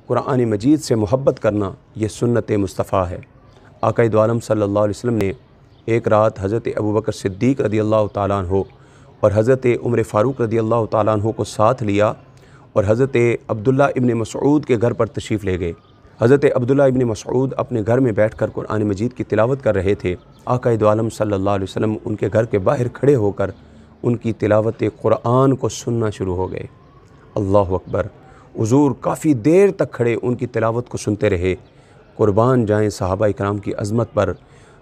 قرآن مجید سے محبت کرنا یہ سنت مصطفیٰ ہے۔ آقا دو عالم صلی اللہ علیہ وسلم نے ایک رات حضرت ابوبکر صدیق رضی اللہ تعالیٰ عنہ اور حضرت عمر فاروق رضی اللہ تعالیٰ عنہ کو ساتھ لیا اور حضرت عبداللہ ابن مسعود کے گھر پر تشریف لے گئے۔ حضرت عبداللہ ابن مسعود اپنے گھر میں بیٹھ کر قرآن مجید کی تلاوت کر رہے تھے۔ آقا دو عالم صلی اللہ علیہ وسلم ان کے گھر کے باہر کھڑے ہو کر ان کی تلاوت قرآن کو سننا شروع ہو گئے۔ اللہ اکبر! حضور کافی دیر تک کھڑے ان کی تلاوت کو سنتے رہے۔ قربان جائیں صحابہ اکرام کی عظمت پر،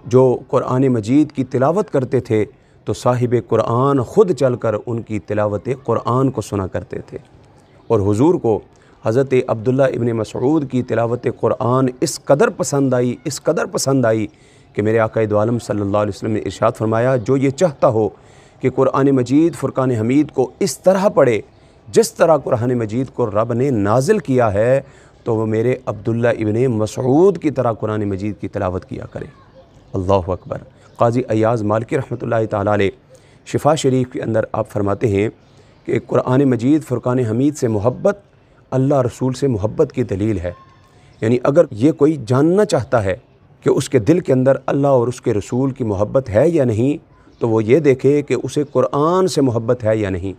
جو قرآن مجید کی تلاوت کرتے تھے تو صاحب قرآن خود چل کر ان کی تلاوت قرآن کو سنا کرتے تھے، اور حضور کو حضرت عبداللہ ابن مسعود کی تلاوت قرآن اس قدر پسند آئی کہ میرے آقا دو عالم صلی اللہ علیہ وسلم نے ارشاد فرمایا، جو یہ چاہتا ہو کہ قرآن مجید فرقان حمید کو اس طرح پڑھے جس طرح قرآن مجید کو رب نے نازل کیا ہے، تو وہ میرے عبداللہ ابن مسعود کی طرح قرآن مجید کی تلاوت کیا کرے۔ اللہ اکبر! قاضی ایاز مالکی رحمۃ اللہ تعالیٰ علیہ شفا شریف کے اندر آپ فرماتے ہیں کہ قرآن مجید فرقان حمید سے محبت اللہ رسول سے محبت کی دلیل ہے۔ یعنی اگر یہ کوئی جاننا چاہتا ہے کہ اس کے دل کے اندر اللہ اور اس کے رسول کی محبت ہے یا نہیں، تو وہ یہ دیکھے کہ اسے قرآن سے محبت ہے یا نہیں۔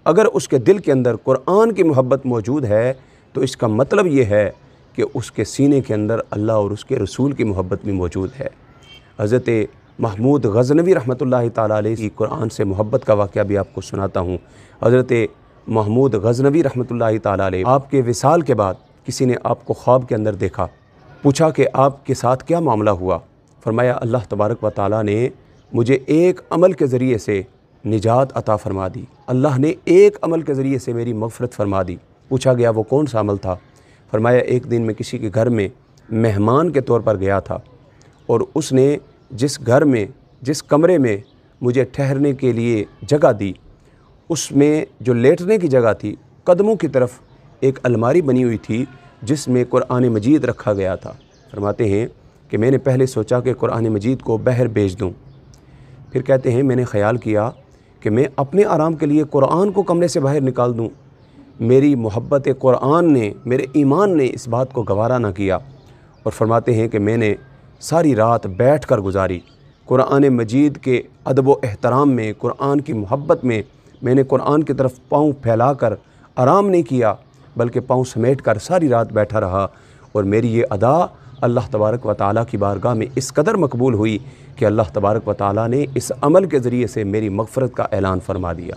اگر اس کے دل کے اندر قرآن کی محبت موجود ہے تو اس کا مطلب یہ ہے کہ اس کے سینے کے اندر اللہ اور اس کے رسول کی محبت بھی موجود ہے۔ حضرت محمود غزنوی رحمۃ اللہ تعالیٰ علیہ کی قرآن سے محبت کا واقعہ بھی آپ کو سناتا ہوں۔ حضرت محمود غزنوی رحمۃ اللہ تعالیٰ علیہ، آپ کے وصال کے بعد کسی نے آپ کو خواب کے اندر دیکھا، پوچھا کہ آپ کے ساتھ کیا معاملہ ہوا؟ فرمایا اللہ تبارک و تعالیٰ نے مجھے ایک عمل کے ذریعے سے نجات عطا فرما دی، اللہ نے ایک عمل کے ذریعے سے میری مغفرت فرما دی۔ پوچھا گیا وہ کون سا عمل تھا؟ فرمایا ایک دن میں کسی کے گھر میں مہمان کے طور پر گیا تھا، اور اس نے جس کمرے میں مجھے ٹھہرنے کے لیے جگہ دی، اس میں جو لیٹنے کی جگہ تھی، قدموں کی طرف ایک الماری بنی ہوئی تھی جس میں قرآن مجید رکھا گیا تھا۔ فرماتے ہیں کہ میں نے پہلے سوچا کہ قرآن مجید کو باہر بیچ دوں، پھر کہتے ہیں میں نے خیال کیا کہ میں اپنے آرام کے لیے قرآن کو کمرے سے باہر نکال دوں۔ میری محبت قرآن نے، میرے ایمان نے اس بات کو گوارا نہ کیا، اور فرماتے ہیں کہ میں نے ساری رات بیٹھ کر گزاری قرآن مجید کے ادب و احترام میں، قرآن کی محبت میں نے قرآن کی طرف پاؤں پھیلا کر آرام نہیں کیا، بلکہ پاؤں سمیٹ کر ساری رات بیٹھا رہا، اور میری یہ ادا اللہ تبارک و تعالیٰ کی بارگاہ میں اس قدر مقبول ہوئی کہ اللہ تبارک و تعالیٰ نے اس عمل کے ذریعے سے میری مغفرت کا اعلان فرما دیا۔